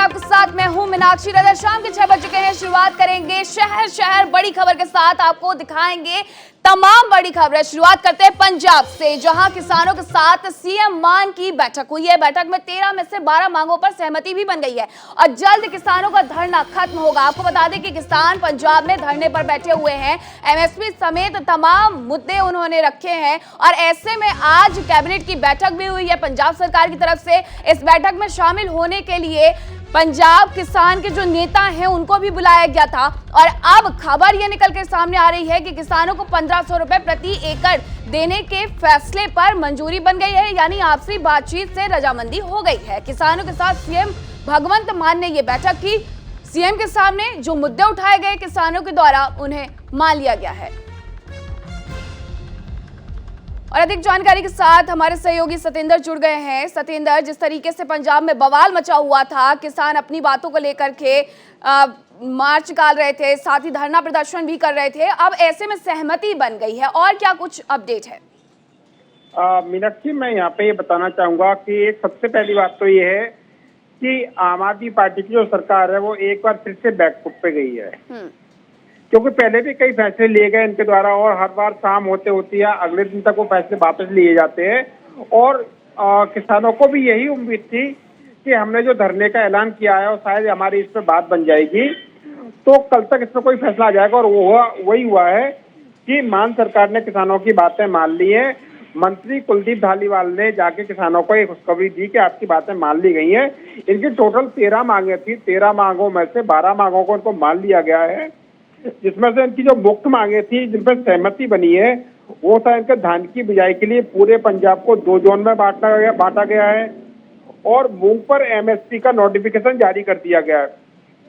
आपके साथ मैं हूं मीनाक्षी। रात शाम के 6 बज चुके हैं। शुरुआत करेंगे शहर शहर बड़ी खबर के साथ, आपको दिखाएंगे तमाम बड़ी खबरें। शुरुआत करते हैं पंजाब से, जहां किसानों के साथ सीएम मान की बैठक हुई है। बैठक में 13 में से 12 मांगों पर सहमति भी बन गई है और जल्द किसानों का धरना खत्म होगा। आपको बता दें कि किसान पंजाब में धरने पर बैठे हुए हैं। एमएसपी समेत तमाम मुद्दे उन्होंने रखे हैं और ऐसे में आज कैबिनेट की बैठक भी हुई है पंजाब सरकार की तरफ से। इस बैठक में शामिल होने के लिए पंजाब किसान के जो नेता हैं उनको भी बुलाया गया था और अब खबर यह निकल कर सामने आ रही है कि किसानों को 1500 रुपए प्रति एकड़ देने के फैसले पर मंजूरी बन गई है, यानी आपसी बातचीत से रजामंदी हो गई है। किसानों के साथ सीएम भगवंत मान ने यह बैठक की। सीएम के सामने जो मुद्दे उठाए गए किसानों के द्वारा उन्हें मान लिया गया है। और अधिक जानकारी के साथ हमारे सहयोगी सतेंद्र जुड़ गए हैं। सतेंद्र, जिस तरीके से पंजाब में बवाल मचा हुआ था, किसान अपनी बातों को लेकर के मार्च निकाल रहे थे, साथ ही धरना प्रदर्शन भी कर रहे थे, अब ऐसे में सहमति बन गई है और क्या कुछ अपडेट है? मीनाक्षी, मैं यहाँ पे ये बताना चाहूंगा कि एक सबसे पहली बात तो ये है कि आम आदमी पार्टी की जो सरकार है वो एक बार फिर से बैकफुट पे गई है, क्योंकि पहले भी कई फैसले लिए गए इनके द्वारा और हर बार शाम होते होती है अगले दिन तक वो फैसले वापस लिए जाते हैं। और किसानों को भी यही उम्मीद थी कि हमने जो धरने का ऐलान किया है और शायद हमारी इस पर बात बन जाएगी तो कल तक इस पर कोई फैसला आ जाएगा, और वही हुआ है कि मान सरकार ने किसानों की बातें मान ली है। मंत्री कुलदीप धालीवाल ने जाके किसानों को एक खुशखबरी दी कि आपकी बातें मान ली गई हैं। इनकी टोटल 13 मांगे थी, 13 मांगों में से 12 मांगों को उनको मान लिया गया है, जिसमें से इनकी जो मुख्य मांगे थी जिन पर सहमति बनी है वो था इनके धान की बिजाई के लिए पूरे पंजाब को 2 जोन में बांटा गया है और मूंग पर एमएसपी का नोटिफिकेशन जारी कर दिया गया है।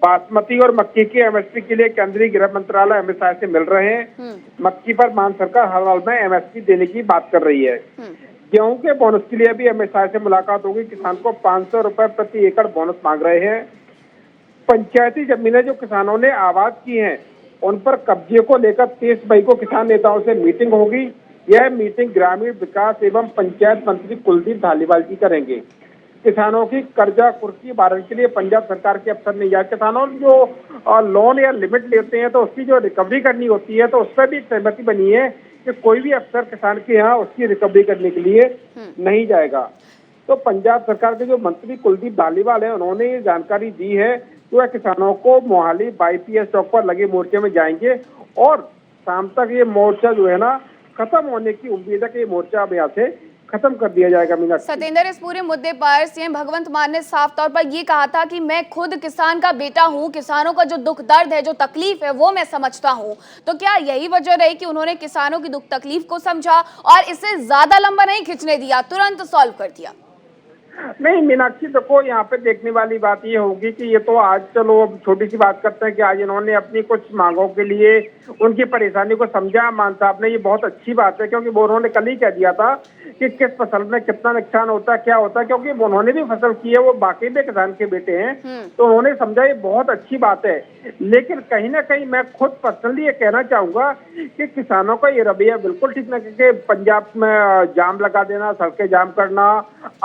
बासमती और मक्की की एमएसपी के लिए केंद्रीय गृह मंत्रालय अमित शाह से मिल रहे हैं। मक्की पर मान सरकार हर हाल में एमएसपी देने की बात कर रही है। गेहूं के बोनस के लिए भी अमित शाह से मुलाकात होगी। किसान को 500 रुपए प्रति एकड़ बोनस मांग रहे हैं। पंचायती जमीनें जो किसानों ने आबाद की हैं उन पर कब्जे को लेकर 23 मई को किसान नेताओं से मीटिंग होगी। यह मीटिंग ग्रामीण विकास एवं पंचायत मंत्री कुलदीप धालीवाल जी करेंगे। किसानों की कर्जा कुर्की वारण के लिए पंजाब सरकार के अफसर ने, या किसानों जो लोन या लिमिट लेते हैं तो उसकी जो रिकवरी करनी होती है तो उस पर भी सहमति बनी है कि कोई भी अफसर किसान के यहाँ उसकी रिकवरी करने के लिए नहीं जाएगा। तो पंजाब सरकार के जो मंत्री कुलदीप धालीवाल है उन्होंने ये जानकारी दी है कि वह किसानों को मोहाली बाईपीएस चौक पर लगे मोर्चे में जाएंगे और शाम तक ये मोर्चा जो है ना खत्म होने की उम्मीद है कि ये मोर्चा अब यहाँ से खत्म कर दिया जाएगा। मीनाक्षी, सतेंद्र, इस पूरे मुद्दे पर सीएम भगवंत मान ने साफ तौर पर ये कहा था कि मैं खुद किसान का बेटा हूं, किसानों का जो दुख दर्द है, जो तकलीफ है वो मैं समझता हूं। तो क्या यही वजह रही कि उन्होंने किसानों की दुख तकलीफ को समझा और इसे ज्यादा लंबा नहीं खींचने दिया, तुरंत सॉल्व कर दिया? नहीं मीनाक्षी, देखो यहाँ पे देखने वाली बात ये होगी कि ये तो आज, चलो अब छोटी सी बात करते हैं कि आज इन्होंने अपनी कुछ मांगों के लिए उनकी परेशानी को समझा मान साहब ने। ये बहुत अच्छी बात है क्योंकि वो उन्होंने कल ही कह दिया था कि किस फसल में कितना नुकसान होता है, क्या होता है, क्योंकि उन्होंने भी फसल की है, वो बाकी भी किसान के बेटे हैं तो उन्होंने समझा। ये बहुत अच्छी बात है, लेकिन कहीं ना कहीं मैं खुद पर्सनली ये कहना चाहूंगा कि किसानों का ये रवैया बिल्कुल ठीक ना, क्योंकि पंजाब में जाम लगा देना, सड़कें जाम करना,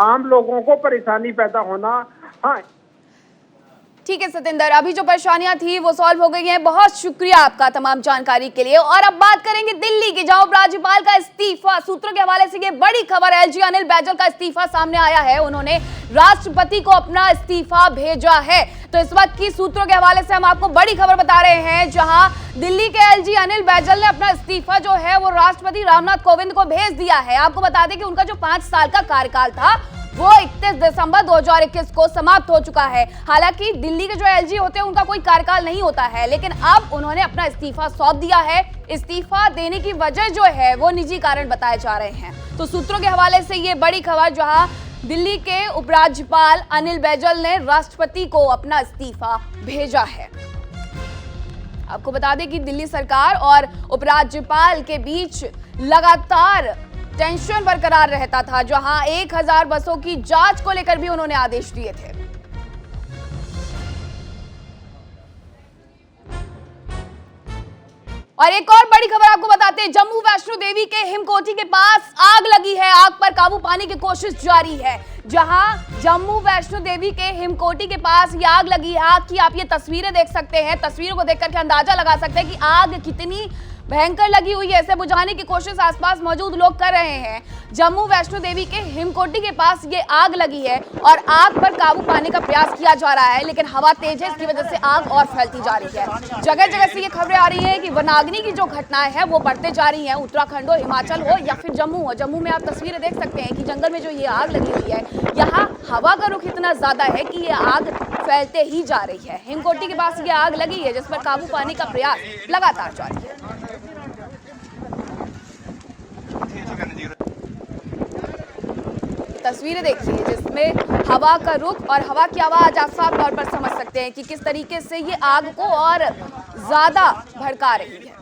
आम लोगों को परेशानी पैदा होना। हाँ ठीक है सतेंद्र, अभी जो परेशानियां थी वो सॉल्व हो गई हैं। बहुत शुक्रिया आपका तमाम जानकारी के लिए। और अब बात करेंगे दिल्ली की, जहां उपराज्यपाल का इस्तीफा, सूत्रों के हवाले से ये बड़ी खबर है। एलजी अनिल बैजल का इस्तीफा सामने आया है। उन्होंने राष्ट्रपति को अपना इस्तीफा भेजा है। तो इस वक्त की सूत्रों के हवाले से हम आपको बड़ी खबर बता रहे हैं, जहां दिल्ली के एलजी अनिल बैजल ने अपना इस्तीफा जो है वो राष्ट्रपति रामनाथ कोविंद को भेज दिया है। आपको बता दें कि उनका जो 5 साल का कार्यकाल था वो 31 दिसंबर 2021 को समाप्त हो चुका है। हालांकि दिल्ली के जो एलजी होते हैं उनका कोई कार्यकाल नहीं होता है, लेकिन अब उन्होंने अपना इस्तीफा सौंप दिया है। इस्तीफा देने की वजह जो है वो निजी कारण बताए जा रहे हैं। तो सूत्रों के हवाले से ये बड़ी खबर, जहां दिल्ली के उपराज्यपाल अनिल बैजल ने राष्ट्रपति को अपना इस्तीफा भेजा है। आपको बता दें कि दिल्ली सरकार और उपराज्यपाल के बीच लगातार टेंशन बरकरार रहता था, जहां 1000 बसों की जांच को लेकर भी उन्होंने आदेश दिए थे। और एक और बड़ी खबर आपको बताते हैं, जम्मू वैष्णो देवी के हिमकोटी के पास आग लगी है। आग पर काबू पाने की कोशिश जारी है। जहां जम्मू वैष्णो देवी के हिमकोटी के पास ये आग लगी है। आग की आप ये तस्वीरें देख सकते हैं। तस्वीरों को देखकर के अंदाजा लगा सकते हैं कि आग कितनी भयंकर लगी हुई है। इसे बुझाने की कोशिश आसपास मौजूद लोग कर रहे हैं। जम्मू वैष्णो देवी के हिमकोटी के पास ये आग लगी है और आग पर काबू पाने का प्रयास किया जा रहा है, लेकिन हवा तेज है, इसकी वजह से आग और फैलती जा रही है। जगह जगह से ये खबरें आ रही हैं कि वनाग्नि की जो घटनाएं हैं वो बढ़ते जा रही हैं। उत्तराखंड हो, हिमाचल हो या फिर जम्मू हो। जम्मू में आप तस्वीरें देख सकते हैं कि जंगल में जो ये आग लगी हुई है, यहाँ हवा का रुख इतना ज्यादा है कि ये आग फैलते ही जा रही है। हिमकोटी के पास ये आग लगी है जिस पर काबू पाने का प्रयास लगातार जारी है। तस्वीरें देखिए जिसमें हवा का रुख और हवा की आवाज आप साफ तौर पर समझ सकते हैं कि किस तरीके से ये आग को और ज्यादा भड़का रही है।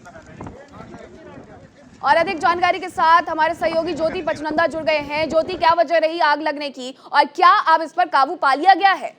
और अधिक जानकारी के साथ हमारे सहयोगी ज्योति पचनंदा जुड़ गए हैं। ज्योति, क्या वजह रही आग लगने की और क्या अब इस पर काबू पा लिया गया है?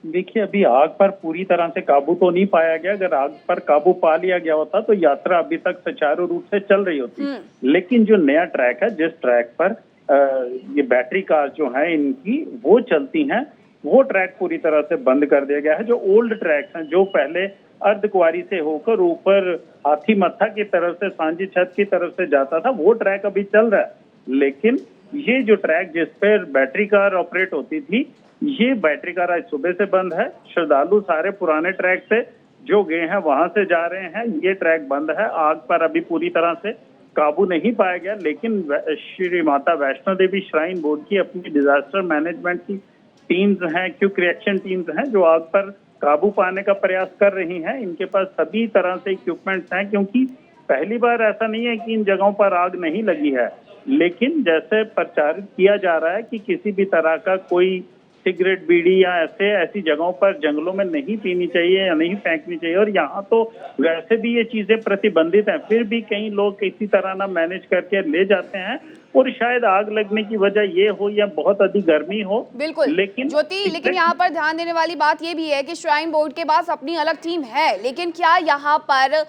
देखिए, अभी आग पर पूरी तरह से काबू तो नहीं पाया गया। अगर आग पर काबू पा लिया गया होता तो यात्रा अभी तक सुचारू रूप से चल रही होती। लेकिन जो नया ट्रैक है, जिस ट्रैक पर ये बैटरी कार जो है इनकी वो चलती हैं, वो ट्रैक पूरी तरह से बंद कर दिया गया है। जो ओल्ड ट्रैक्स हैं, जो पहले अर्धकुंवारी से होकर ऊपर हाथी मत्था की तरफ से सांझी छत की तरफ से जाता था, वो ट्रैक अभी चल रहा है। लेकिन ये जो ट्रैक जिस पर बैटरी कार ऑपरेट होती थी, ये बैटरी कार आज सुबह से बंद है। श्रद्धालु सारे पुराने ट्रैक से जो गए हैं वहां से जा रहे हैं। ये ट्रैक बंद है। आग पर अभी पूरी तरह से काबू नहीं पाया गया, लेकिन श्री माता वैष्णो देवी श्राइन बोर्ड की अपनी डिजास्टर मैनेजमेंट की टीम्स हैं, क्विक रिएक्शन टीम्स हैं, जो आग पर काबू पाने का प्रयास कर रही हैं। इनके पास सभी तरह से इक्विपमेंट्स हैं, क्योंकि पहली बार ऐसा नहीं है कि इन जगहों पर आग नहीं लगी है। लेकिन जैसे प्रचारित किया जा रहा है कि किसी भी तरह का कोई सिगरेट, बीड़ी या ऐसी जगहों पर जंगलों में नहीं पीनी चाहिए या नहीं फेंकनी चाहिए। और यहाँ तो वैसे भी ये चीजें प्रतिबंधित हैं, फिर भी कई लोग किसी तरह ना मैनेज करके ले जाते हैं। और शायद आग लगने की वजह ये हो या बहुत अधिक गर्मी हो। बिल्कुल, लेकिन लेकिन यहाँ पर ध्यान देने वाली बात ये भी है कि श्राइन बोर्ड के पास अपनी अलग टीम है, लेकिन क्या यहाँ पर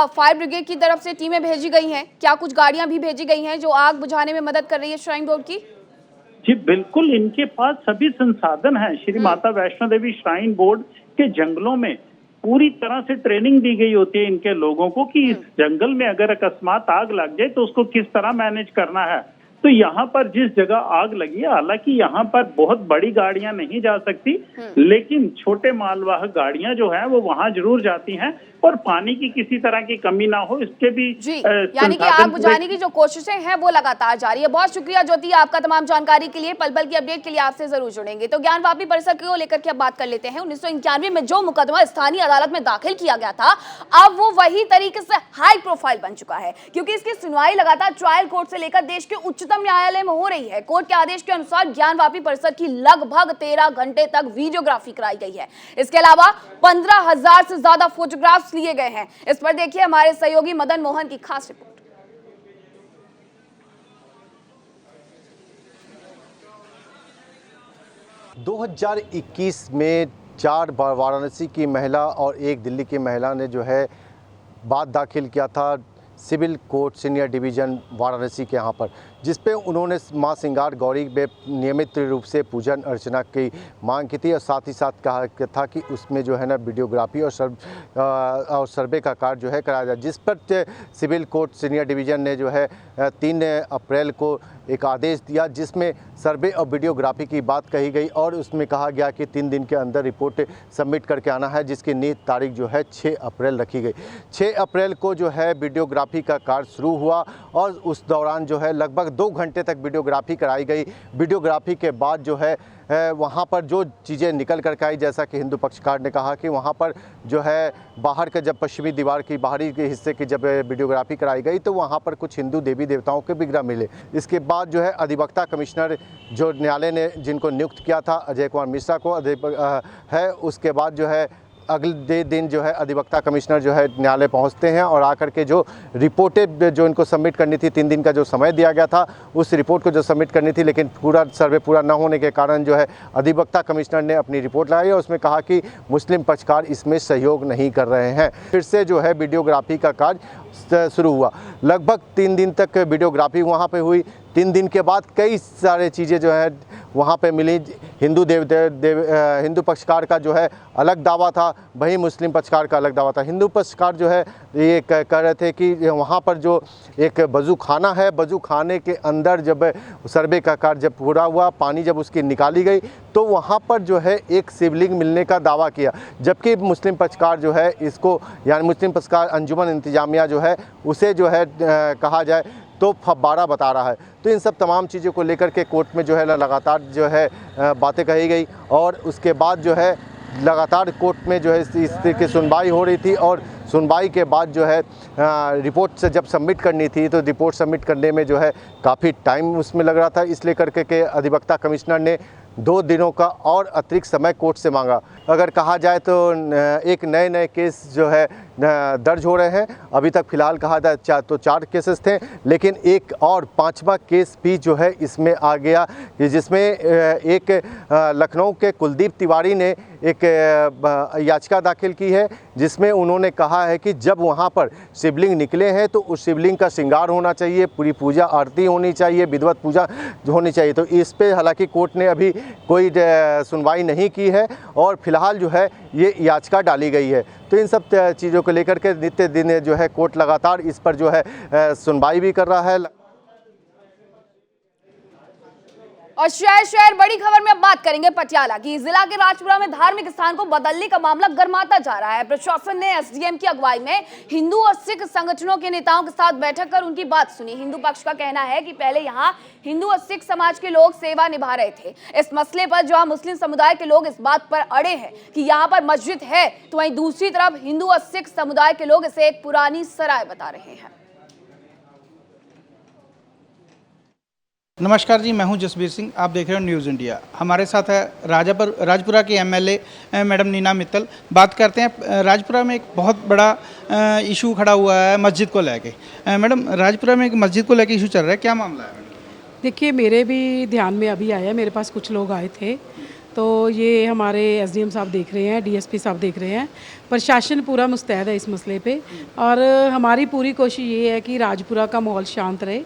फायर ब्रिगेड की तरफ से टीमें भेजी गई हैं? क्या कुछ गाड़ियां भी भेजी गई हैं जो आग बुझाने में मदद कर रही है श्राइन बोर्ड की? जी बिल्कुल, इनके पास सभी संसाधन हैं। श्री माता वैष्णो देवी श्राइन बोर्ड के जंगलों में पूरी तरह से ट्रेनिंग दी गई होती है इनके लोगों को कि इस जंगल में अगर अकस्मात आग लग जाए तो उसको किस तरह मैनेज करना है। तो यहाँ पर जिस जगह आग लगी है, हालांकि यहाँ पर बहुत बड़ी गाड़ियां नहीं जा सकती, लेकिन छोटे मालवाहक गाड़ियां जो है वो वहां जरूर जाती हैं। और पानी की किसी तरह की कमी ना हो, इसके भी यानी कि आग बुझाने की जो कोशिशें हैं वो लगातार जारी है। बहुत शुक्रिया ज्योति आपका तमाम जानकारी के लिए। पल पल की अपडेट के लिए आपसे जरूर जुड़ेंगे। तो ज्ञानवापी परिसर को लेकर के अब बात कर लेते हैं। 1991 में जो मुकदमा स्थानीय अदालत में दाखिल किया गया था, अब वो वही तरीके से हाई प्रोफाइल बन चुका है, क्योंकि इसकी सुनवाई लगातार ट्रायल कोर्ट से लेकर देश के उच्चतम न्यायालय में हो रही है। कोर्ट के आदेश के अनुसार ज्ञानवापी परिसर की लगभग 13 घंटे तक वीडियोग्राफी कराई गई है। इसके अलावा 15,000 से ज्यादा फोटोग्राफ्स लिए गए हैं। इस पर देखिए हमारे सहयोगी मदन मोहन की खास रिपोर्ट। 2021 में 4 वाराणसी की महिला और 1 दिल्ली की महिला ने जो है बात दाखिल किया था civil court senior division Varanasi के यहाँ पर, जिस पे उन्होंने मां सिंगार गौरी में नियमित रूप से पूजन अर्चना की मांग की थी। और साथ ही साथ कहा था कि उसमें जो है ना वीडियोग्राफी और सर्वे का कार्य जो है कराया जाए, जिस पर सिविल कोर्ट सीनियर डिवीज़न ने जो है 3 अप्रैल को एक आदेश दिया, जिसमें सर्वे और वीडियोग्राफी की बात कही गई और उसमें कहा गया कि 3 दिन के अंदर रिपोर्ट सबमिट करके आना है, जिसकी नियत तारीख जो है 6 अप्रैल रखी गई। 6 अप्रैल को जो है वीडियोग्राफी का कार्य शुरू हुआ और उस दौरान जो है लगभग 2 घंटे तक वीडियोग्राफी कराई गई। वीडियोग्राफी के बाद जो है वहाँ पर जो चीज़ें निकल कर के आई, जैसा कि हिंदू पक्षकार ने कहा कि वहाँ पर जो है बाहर के जब पश्चिमी दीवार की बाहरी के हिस्से की जब वीडियोग्राफी कराई गई तो वहाँ पर कुछ हिंदू देवी देवताओं के विग्रह मिले। इसके बाद जो है अधिवक्ता कमिश्नर जो न्यायालय ने जिनको नियुक्त किया था अजय कुमार मिश्रा को है, उसके बाद जो है अगले दिन जो है अधिवक्ता कमिश्नर जो है न्यायालय पहुंचते हैं और आकर के जो रिपोर्टें जो इनको सबमिट करनी थी, 3 दिन का जो समय दिया गया था उस रिपोर्ट को जो सबमिट करनी थी, लेकिन पूरा सर्वे पूरा न होने के कारण जो है अधिवक्ता कमिश्नर ने अपनी रिपोर्ट लगाई और उसमें कहा कि मुस्लिम पक्षकार इसमें सहयोग नहीं कर रहे हैं। फिर से जो है वीडियोग्राफी का कार्य शुरू हुआ। लगभग 3 दिन तक वीडियोग्राफी वहाँ पे हुई। 3 दिन के बाद कई सारे चीज़ें जो है वहाँ पे मिली। हिंदू पक्षकार का जो है अलग दावा था, वहीं मुस्लिम पक्षकार का अलग दावा था। हिंदू पक्षकार जो है ये कह रहे थे कि वहाँ पर जो एक वज़ू खाना है, वज़ू खाने के अंदर जब सर्वे का कार्य जब पूरा हुआ, पानी जब उसकी निकाली गई तो वहाँ पर जो है एक शिवलिंग मिलने का दावा किया, जबकि मुस्लिम पक्षकार जो है इसको, यानी मुस्लिम पक्षकार अंजुमन इंतजामिया जो है उसे जो है कहा जाए तो फव्वारा बता रहा है। तो इन सब तमाम चीज़ों को लेकर के कोर्ट में जो है लगातार जो है बातें कही गई और उसके बाद जो है लगातार कोर्ट में जो है इस तरह की सुनवाई हो रही थी। और सुनवाई के बाद जो है रिपोर्ट से जब सबमिट करनी थी तो रिपोर्ट सबमिट करने में जो है काफ़ी टाइम उसमें लग रहा था, इसलिए करके के अधिवक्ता कमिश्नर ने 2 दिनों का और अतिरिक्त समय कोर्ट से मांगा। अगर कहा जाए तो एक नए केस जो है दर्ज हो रहे हैं। अभी तक फ़िलहाल कहा जाए तो 4 केसेस थे, लेकिन एक और 5वां केस भी जो है इसमें आ गया, जिसमें एक लखनऊ के कुलदीप तिवारी ने एक याचिका दाखिल की है, जिसमें उन्होंने कहा है कि जब वहाँ पर शिवलिंग निकले हैं तो उस शिवलिंग का श्रृंगार होना चाहिए, पूरी पूजा आरती होनी चाहिए, विधिवत पूजा होनी चाहिए। तो इस पे हालांकि कोर्ट ने अभी कोई सुनवाई नहीं की है और फिलहाल जो है ये याचिका डाली गई है। तो इन सब चीज़ों को लेकर के नित्य दिन जो है कोर्ट लगातार इस पर जो है सुनवाई भी कर रहा है। और शहर बड़ी खबर में अब बात करेंगे पटियाला की। जिला के राजपुरा में धार्मिक स्थान को बदलने का मामला गर्माता जा रहा है। प्रशासन ने एसडीएम की अगुवाई में हिंदू और सिख संगठनों के नेताओं के साथ बैठक कर उनकी बात सुनी। हिंदू पक्ष का कहना है कि पहले यहाँ हिंदू और सिख समाज के लोग सेवा निभा रहे थे। इस मसले पर जहां मुस्लिम समुदाय के लोग इस बात पर अड़े हैं कि यहाँ पर मस्जिद है, तो वहीं दूसरी तरफ हिंदू और सिख समुदाय के लोग इसे एक पुरानी सराय बता रहे हैं। नमस्कार जी, मैं हूं जसबीर सिंह, आप देख रहे हो न्यूज़ इंडिया। हमारे साथ है राजपुरा के एमएलए मैडम नीना मित्तल। बात करते हैं, राजपुरा में एक बहुत बड़ा इशू खड़ा हुआ है मस्जिद को लेके। मैडम, राजपुरा में एक मस्जिद को लेके इशू चल रहा है, क्या मामला है? देखिए, मेरे भी ध्यान में अभी आया, मेरे पास कुछ लोग आए थे, तो ये हमारे एसडीएम साहब देख रहे हैं, डीएसपी साहब देख रहे हैं, प्रशासन पूरा मुस्तैद है इस मसले पे और हमारी पूरी कोशिश ये है कि राजपुरा का माहौल शांत रहे।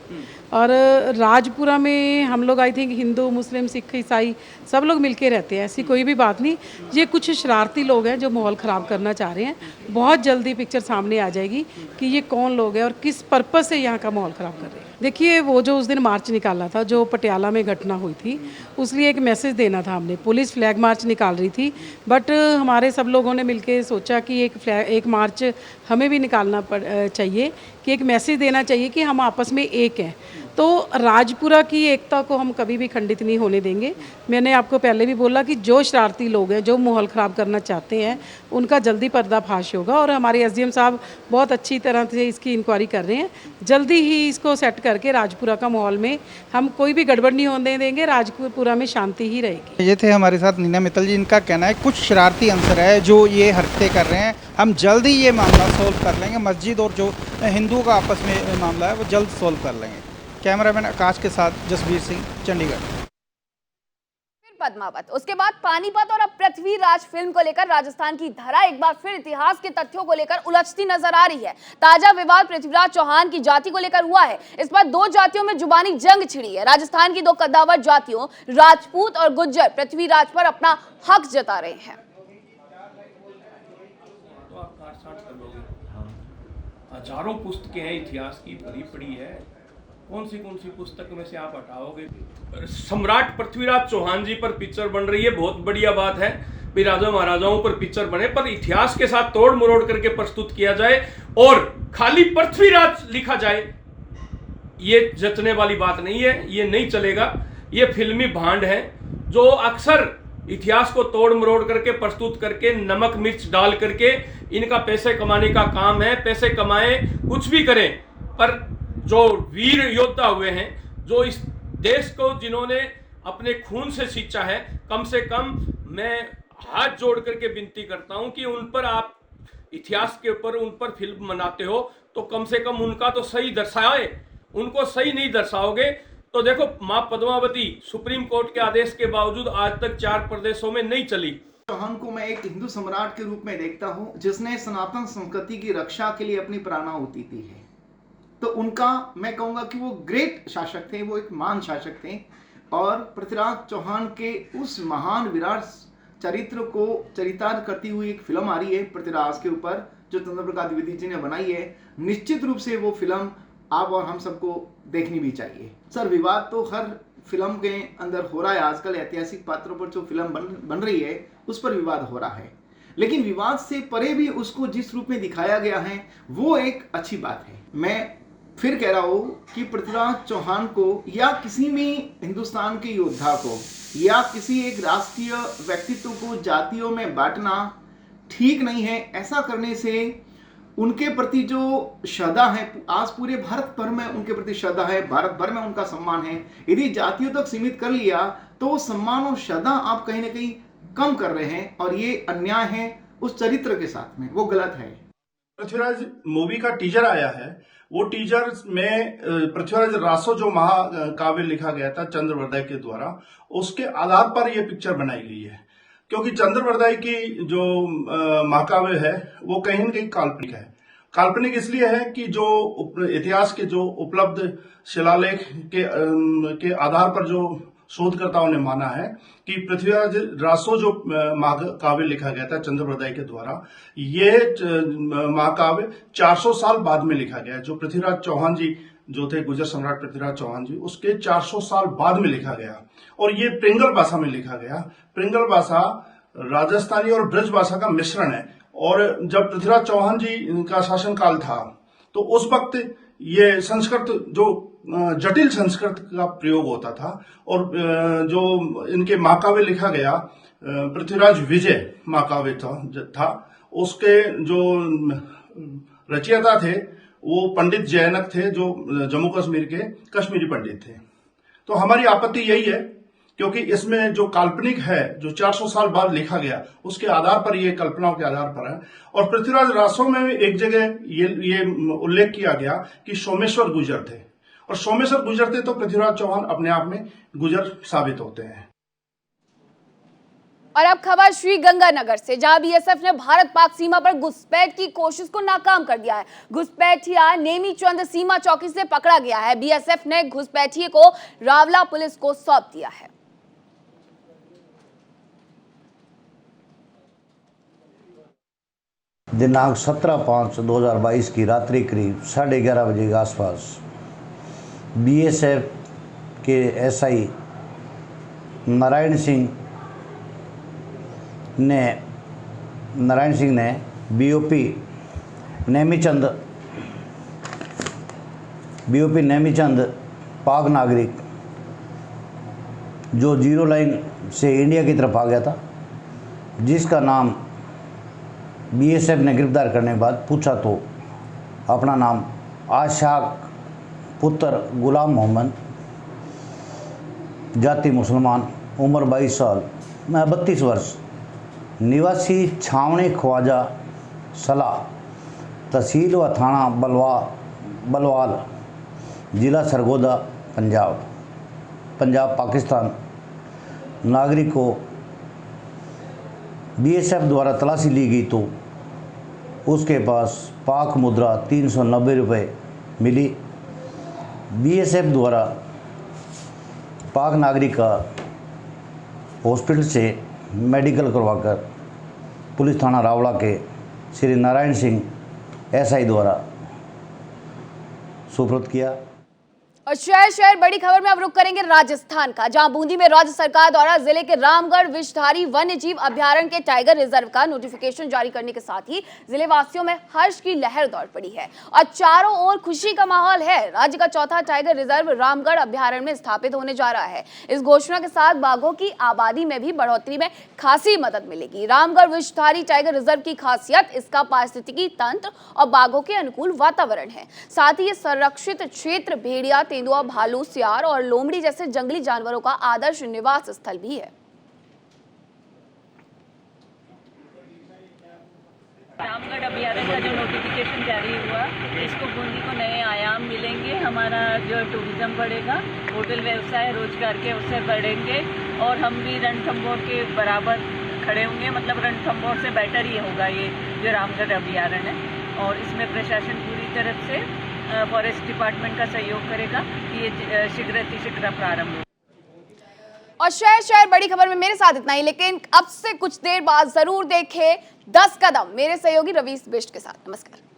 और राजपुरा में हम लोग आई थिंक हिंदू, मुस्लिम, सिख, ईसाई सब लोग मिलके रहते हैं, ऐसी कोई भी बात नहीं। ये कुछ शरारती लोग हैं जो माहौल ख़राब करना चाह रहे हैं। बहुत जल्दी पिक्चर सामने आ जाएगी कि ये कौन लोग हैं और किस पर्पज़ से यहाँ का माहौल ख़राब कर रहे हैं। देखिए, वो जो उस दिन मार्च निकाला था, जो पटियाला में घटना हुई थी, उसलिए एक मैसेज देना था हमने। पुलिस फ्लैग मार्च निकाल रही थी, बट हमारे सब लोगों ने मिलके सोचा कि एक मार्च हमें भी निकालना चाहिए, कि एक मैसेज देना चाहिए कि हम आपस में एक हैं। तो राजपुरा की एकता को हम कभी भी खंडित नहीं होने देंगे। मैंने आपको पहले भी बोला कि जो शरारती लोग हैं, जो माहौल ख़राब करना चाहते हैं, उनका जल्दी पर्दाफाश होगा। और हमारे एसडीएम साहब बहुत अच्छी तरह से इसकी इंक्वायरी कर रहे हैं। जल्दी ही इसको सेट करके राजपुरा का माहौल में हम कोई भी गड़बड़ नहीं होने देंगे, राजपुरा में शांति ही रहेगी। ये थे हमारे साथ नीना मित्तल जी। इनका कहना है कुछ शरारती अंसर है जो ये हरकतें कर रहे हैं, हम जल्दी ये मामला सोल्व कर लेंगे। मस्जिद और जो हिंदुओं का आपस में मामला है वो जल्द सोल्व कर लेंगे। कैमरामैन आकाश के साथ जसबीर सिंह, चंडीगढ़। फिर पद्मावत, उसके बाद पानीपत और अब पृथ्वीराज फिल्म को लेकर राजस्थान की धरा एक बार फिर इतिहास के तथ्यों को लेकर उलझती नजर आ रही है। ताजा विवाद पृथ्वीराज चौहान की जाति को लेकर हुआ है। इस पर 2 जातियों में जुबानी जंग छिड़ी है। राजस्थान की 2 कद्दावर जातियों राजपूत और गुज्जर पृथ्वीराज पर अपना हक जता रहे हैं। हजारों पुस्तकें हैं इतिहास की, भरी पड़ी है। कौन सी पुस्तक में से आप हटाओगे? सम्राट पृथ्वीराज चौहान जी पर पिक्चर बन रही है, बहुत बढ़िया बात है। भी राजा महाराजाओं पर पिक्चर बने, पर इतिहास के साथ तोड़ मरोड़ करके प्रस्तुत किया जाए और खाली पृथ्वीराज लिखा जाए, ये जचने वाली बात नहीं है, ये नहीं चलेगा। ये फिल्मी भांड है जो अक्सर इतिहास को तोड़ मरोड़ करके प्रस्तुत करके नमक मिर्च डाल करके, इनका पैसे कमाने का काम है। पैसे कमाएं, कुछ भी करें, पर जो वीर योद्धा हुए हैं, जो इस देश को जिन्होंने अपने खून से सींचा है, कम से कम मैं हाथ जोड़ करके विनती करता हूं कि उन पर आप इतिहास के ऊपर उन पर फिल्म बनाते हो तो कम से कम उनका तो सही दर्शाए। उनको सही नहीं दर्शाओगे तो देखो, मां पद्मावती सुप्रीम कोर्ट के आदेश के बावजूद आज तक 4 प्रदेशों में नहीं चली। चौहान को मैं एक हिंदू सम्राट के रूप में देखता हूं, जिसने सनातन संस्कृति की रक्षा के लिए अपनी प्राणाहुति दी है। तो उनका मैं कहूंगा कि वो ग्रेट शासक थे, वो एक महान शासक थे। और पृथ्वीराज चौहान के उस महान विराट चरित्र को चरितार्थ करती हुई एक फिल्म आ रही है पृथ्वीराज के ऊपर, जो चंद्रप्रकाश द्विवेदी जी ने बनाई है। निश्चित रूप से वो फिल्म आप और हम सबको देखनी भी चाहिए। सर, विवाद तो हर फिल्म के अंदर हो रहा है आजकल। ऐतिहासिक पात्रों पर जो फिल्म बन रही है उस पर विवाद हो रहा है, लेकिन विवाद से परे भी उसको जिस रूप में दिखाया गया है वो एक अच्छी बात है। मैं फिर कह रहा हूं कि पृथ्वीराज चौहान को या किसी भी हिंदुस्तान के योद्धा को या किसी एक राष्ट्रीय व्यक्तित्व को जातियों में बांटना ठीक नहीं है। ऐसा करने से उनके प्रति जो श्रद्धा है, आज पूरे भारत भर में उनके प्रति श्रद्धा है, भारत भर में उनका सम्मान है। यदि जातियों तक सीमित कर लिया तो सम्मान और श्रद्धा आप कहीं ना कहीं कम कर रहे हैं, और ये अन्याय है उस चरित्र के साथ में, वो गलत है। पृथ्वीराज मूवी का टीजर आया है, वो टीजर में पृथ्वीराज रासो जो महाकाव्य लिखा गया था चंद्रवरदाई के द्वारा, उसके आधार पर यह पिक्चर बनाई गई है। क्योंकि चंद्रवरदाई की जो महाकाव्य है वो कहीं न कहीं काल्पनिक है। काल्पनिक इसलिए है कि जो इतिहास के जो उपलब्ध शिलालेख के आधार पर जो शोधकर्ताओं ने माना है कि पृथ्वीराज रासो जो महाकाव्य लिखा गया था चंद्रवरदाई के द्वारा, ये महाकाव्य 400 साल बाद में लिखा गया है। जो पृथ्वीराज चौहान जी जो थे, गुर्जर सम्राट पृथ्वीराज चौहान जी, उसके 400 साल बाद में लिखा गया, और ये पिंगल भाषा में लिखा गया। पिंगल भाषा राजस्थानी और ब्रज भाषा का मिश्रण है। और जब पृथ्वीराज चौहान जी का शासनकाल था तो उस वक्त ये संस्कृत जो जटिल संस्कृत का प्रयोग होता था, और जो इनके महाकाव्य लिखा गया पृथ्वीराज विजय महाकाव्य था, उसके जो रचयिता थे वो पंडित जैनक थे, जो जम्मू कश्मीर के कश्मीरी पंडित थे। तो हमारी आपत्ति यही है, क्योंकि इसमें जो काल्पनिक है, जो 400 साल बाद लिखा गया, उसके आधार पर, ये कल्पनाओं के आधार पर है। और पृथ्वीराज रासो में एक जगह ये उल्लेख किया गया कि सोमेश्वर गुर्जर थे, और सोमेश्वर गुर्जर थे तो पृथ्वीराज चौहान अपने आप में गुर्जर साबित होते हैं। और अब खबर श्री गंगानगर से, जहां बीएसएफ ने भारत पाक सीमा पर घुसपैठ की कोशिश को नाकाम कर दिया है। घुसपैठिया नेमीचंद सीमा चौकी से पकड़ा गया है। बीएसएफ ने घुसपैठिए को रावला पुलिस को सौंप दिया है। दिनांक 17/5/2022 की रात्रि करीब 11:30 बजे के आसपास बीएसएफ के एसआई नारायण सिंह ने बीओपी नेमीचंद पाक नागरिक जो जीरो लाइन से इंडिया की तरफ आ गया था, जिसका नाम बीएसएफ ने गिरफ्तार करने के बाद पूछा तो अपना नाम आशाक पुत्र गुलाम मोहम्मद, जाति मुसलमान, उम्र 22 साल, 32 वर्ष, निवासी छावनी ख्वाजा सलाह, तहसील व थाना बलवाल, जिला सरगोदा, पंजाब पाकिस्तान, नागरिक को बीएसएफ द्वारा तलाशी ली गई तो उसके पास पाक मुद्रा 390 रुपये मिली। बीएसएफ द्वारा पाक नागरिक का हॉस्पिटल से मेडिकल करवाकर पुलिस थाना रावला के श्री नारायण सिंह एसआई द्वारा सुपुर्द किया। और शहर बड़ी खबर में अब रुक करेंगे राजस्थान का, जहां बूंदी में राज्य सरकार द्वारा जिले के रामगढ़ विषधारी वन्य जीव अभ्यारण्य के टाइगर रिजर्व का नोटिफिकेशन जारी करने के साथ ही जिले वासियों में हर्ष की लहर दौड़ पड़ी है और चारों ओर खुशी का माहौल है। राज्य का चौथा टाइगर रिजर्व रामगढ़ अभ्यारण्य में स्थापित होने जा रहा है। इस घोषणा के साथ बाघों की आबादी में भी बढ़ोतरी में खासी मदद मिलेगी। रामगढ़ विषधारी टाइगर रिजर्व की खासियत इसका पारिस्थितिकी तंत्र और बाघों के अनुकूल वातावरण है। साथ ही ये संरक्षित क्षेत्र भेड़िया, तेंदुआ, भालू, सियार और लोमड़ी जैसे जंगली जानवरों का आदर्श निवास स्थल भी है। रामगढ़ अभयारण्य का जो नोटिफिकेशन जारी हुआ, इसको बूंदी को नए आयाम मिलेंगे। हमारा जो टूरिज्म बढ़ेगा, होटल व्यवसाय, रोजगार के अवसर बढ़ेंगे और हम भी रणथंभौर के बराबर खड़े होंगे। मतलब रणथंभौर से बेटर ही होगा ये जो रामगढ़ अभयारण्य है। और इसमें प्रशासन पूरी तरफ से फॉरेस्ट डिपार्टमेंट का सहयोग करेगा कि ये शीघ्र प्रारंभ हो। और शहर बड़ी खबर में मेरे साथ इतना ही, लेकिन अब से कुछ देर बाद जरूर देखें 10 कदम मेरे सहयोगी रवीश बिष्ट के साथ। नमस्कार।